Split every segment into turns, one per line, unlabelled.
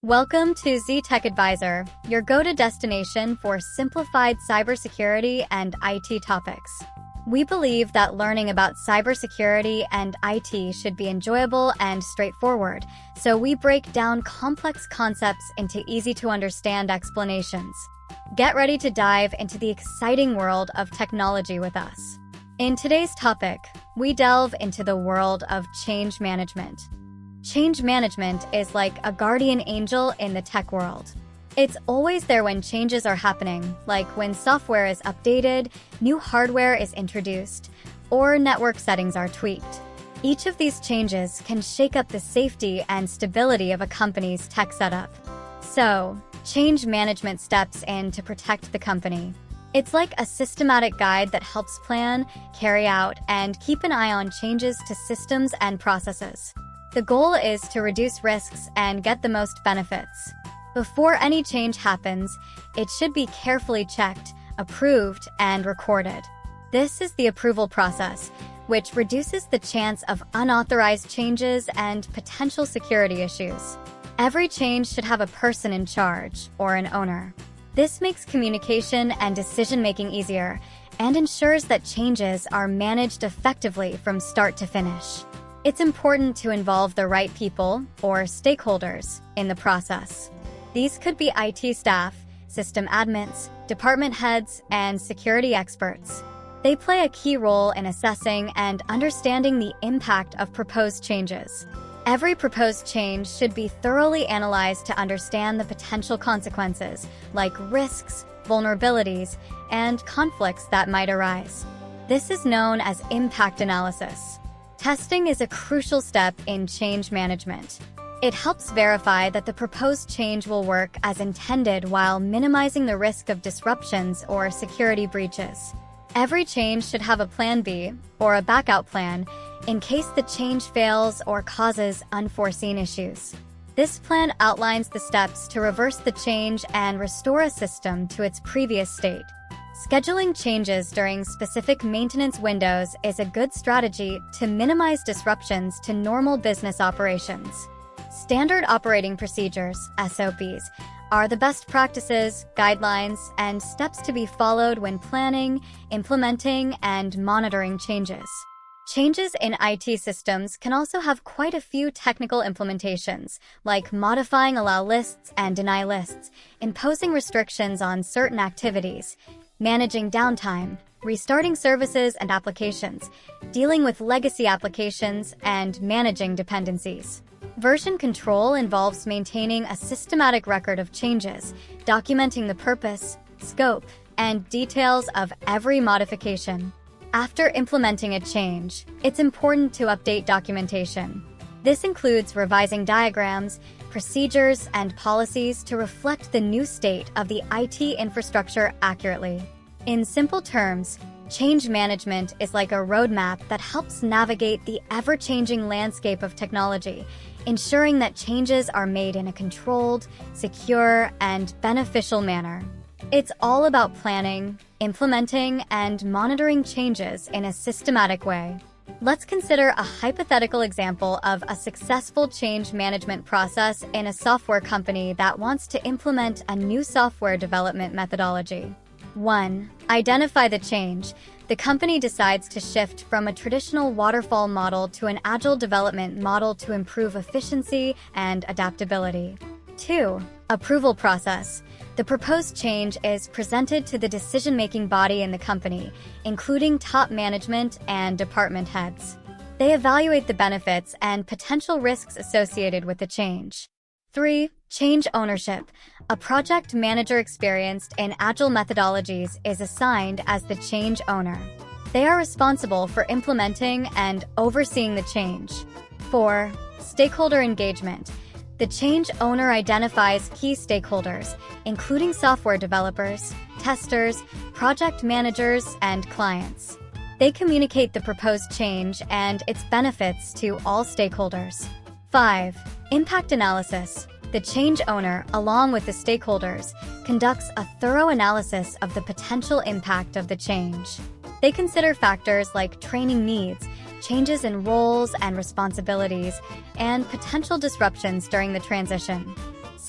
Welcome to Z Tech Advisor, your go-to destination for simplified cybersecurity and IT topics. We believe that learning about cybersecurity and IT should be enjoyable and straightforward, so we break down complex concepts into easy-to-understand explanations. Get ready to dive into the exciting world of technology with us. In today's topic, we delve into the world of change management. Change management is like a guardian angel in the tech world. It's always there when changes are happening, like when software is updated, new hardware is introduced, or network settings are tweaked. Each of these changes can shake up the safety and stability of a company's tech setup. So, change management steps in to protect the company. It's like a systematic guide that helps plan, carry out, and keep an eye on changes to systems and processes. The goal is to reduce risks and get the most benefits. Before any change happens, it should be carefully checked, approved, and recorded. This is the approval process, which reduces the chance of unauthorized changes and potential security issues. Every change should have a person in charge, or an owner. This makes communication and decision-making easier and ensures that changes are managed effectively from start to finish. It's important to involve the right people, or stakeholders, in the process. These could be IT staff, system admins, department heads, and security experts. They play a key role in assessing and understanding the impact of proposed changes. Every proposed change should be thoroughly analyzed to understand the potential consequences, like risks, vulnerabilities, and conflicts that might arise. This is known as impact analysis. Testing is a crucial step in change management. It helps verify that the proposed change will work as intended while minimizing the risk of disruptions or security breaches. Every change should have a plan B, or a backup plan, in case the change fails or causes unforeseen issues. This plan outlines the steps to reverse the change and restore a system to its previous state. Scheduling changes during specific maintenance windows is a good strategy to minimize disruptions to normal business operations. Standard operating procedures, SOPs, are the best practices, guidelines, and steps to be followed when planning, implementing, and monitoring changes. Changes in IT systems can also have quite a few technical implementations, like modifying allow lists and deny lists, imposing restrictions on certain activities, managing downtime, restarting services and applications, dealing with legacy applications, and managing dependencies. Version control involves maintaining a systematic record of changes, documenting the purpose, scope, and details of every modification. After implementing a change, it's important to update documentation. This includes revising diagrams, procedures, and policies to reflect the new state of the IT infrastructure accurately. In simple terms, change management is like a roadmap that helps navigate the ever-changing landscape of technology, ensuring that changes are made in a controlled, secure, and beneficial manner. It's all about planning, implementing, and monitoring changes in a systematic way. Let's consider a hypothetical example of a successful change management process in a software company that wants to implement a new software development methodology. 1. Identify the change. The company decides to shift from a traditional waterfall model to an agile development model to improve efficiency and adaptability. 2. Approval process. The proposed change is presented to the decision-making body in the company, including top management and department heads. They evaluate the benefits and potential risks associated with the change. 3. Change ownership. A project manager experienced in agile methodologies is assigned as the change owner. They are responsible for implementing and overseeing the change. 4. Stakeholder engagement. The change owner identifies key stakeholders, including software developers, testers, project managers, and clients. They communicate the proposed change and its benefits to all stakeholders. 5. Impact analysis. The change owner, along with the stakeholders, conducts a thorough analysis of the potential impact of the change. They consider factors like training needs, changes in roles and responsibilities, and potential disruptions during the transition.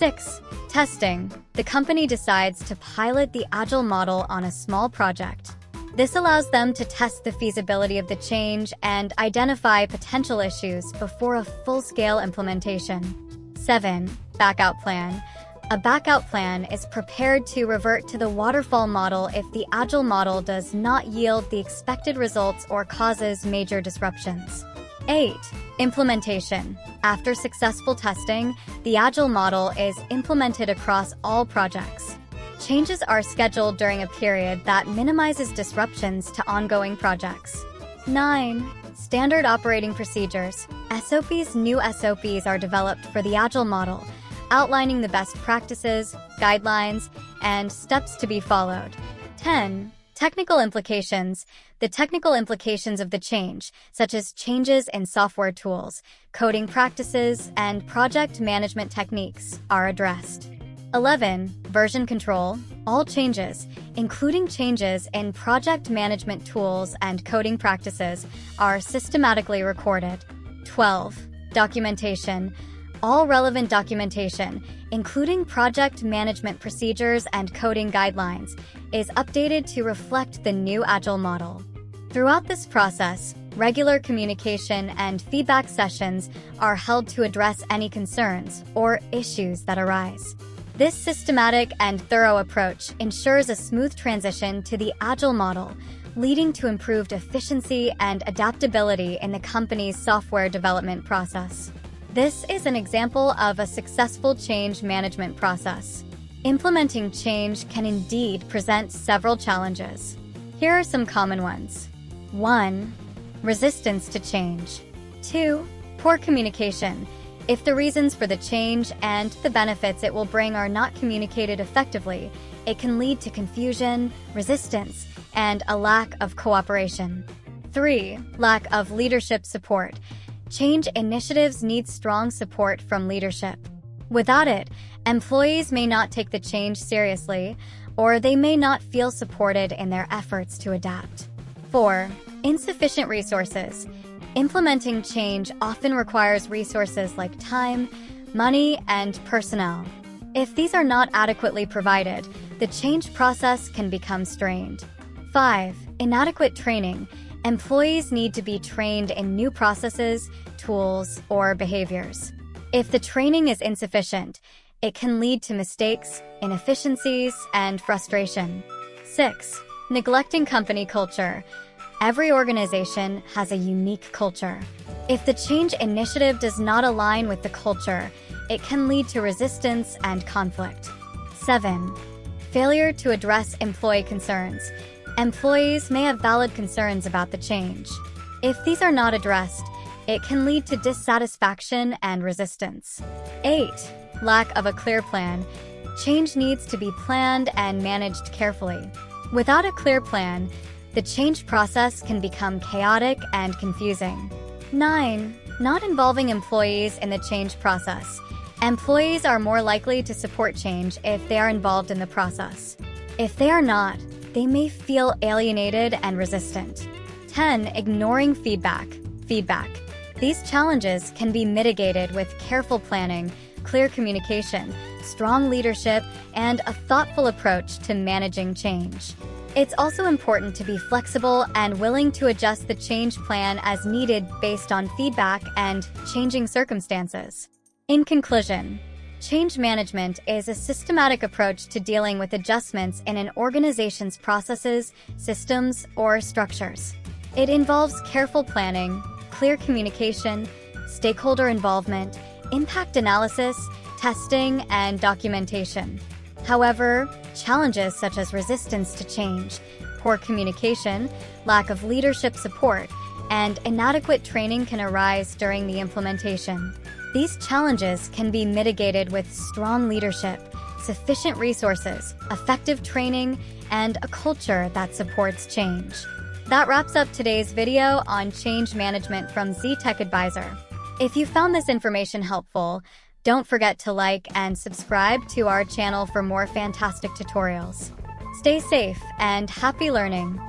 6. Testing. The company decides to pilot the Agile model on a small project. This allows them to test the feasibility of the change and identify potential issues before a full-scale implementation. 7. Backout plan. A backout plan is prepared to revert to the waterfall model if the Agile model does not yield the expected results or causes major disruptions. 8. Implementation. After successful testing, the Agile model is implemented across all projects. Changes are scheduled during a period that minimizes disruptions to ongoing projects. 9. Standard operating procedures. SOPs. New SOPs are developed for the Agile model, outlining the best practices, guidelines, and steps to be followed. 10. Technical implications. The technical implications of the change, such as changes in software tools, coding practices, and project management techniques, are addressed. 11. Version control. All changes, including changes in project management tools and coding practices, are systematically recorded. 12. Documentation. All relevant documentation, including project management procedures and coding guidelines, is updated to reflect the new Agile model. Throughout this process, regular communication and feedback sessions are held to address any concerns or issues that arise. This systematic and thorough approach ensures a smooth transition to the Agile model, leading to improved efficiency and adaptability in the company's software development process. This is an example of a successful change management process. Implementing change can indeed present several challenges. Here are some common ones. 1. Resistance to change. 2. Poor communication. If the reasons for the change and the benefits it will bring are not communicated effectively, it can lead to confusion, resistance, and a lack of cooperation. 3. Lack of leadership support. Change initiatives need strong support from leadership. Without it, employees may not take the change seriously, or they may not feel supported in their efforts to adapt. 4. Insufficient resources. Implementing change often requires resources like time, money, and personnel. If these are not adequately provided, the change process can become strained. 5. Inadequate training. Employees need to be trained in new processes, tools, or behaviors. If the training is insufficient, it can lead to mistakes, inefficiencies, and frustration. 6. Neglecting company culture. Every organization has a unique culture. If the change initiative does not align with the culture, it can lead to resistance and conflict. 7. Failure to address employee concerns. Employees may have valid concerns about the change. If these are not addressed, it can lead to dissatisfaction and resistance. 8. Lack of a clear plan. Change needs to be planned and managed carefully. Without a clear plan, the change process can become chaotic and confusing. 9. Not involving employees in the change process. Employees are more likely to support change if they are involved in the process. If they are not, they may feel alienated and resistant. 10. Ignoring feedback. These challenges can be mitigated with careful planning, clear communication, strong leadership, and a thoughtful approach to managing change. It's also important to be flexible and willing to adjust the change plan as needed based on feedback and changing circumstances. In conclusion, change management is a systematic approach to dealing with adjustments in an organization's processes, systems, or structures. It involves careful planning, clear communication, stakeholder involvement, impact analysis, testing, and documentation. However, challenges such as resistance to change, poor communication, lack of leadership support, and inadequate training can arise during the implementation. These challenges can be mitigated with strong leadership, sufficient resources, effective training, and a culture that supports change. That wraps up today's video on change management from Z Tech Advisor. If you found this information helpful, don't forget to like and subscribe to our channel for more fantastic tutorials. Stay safe and happy learning!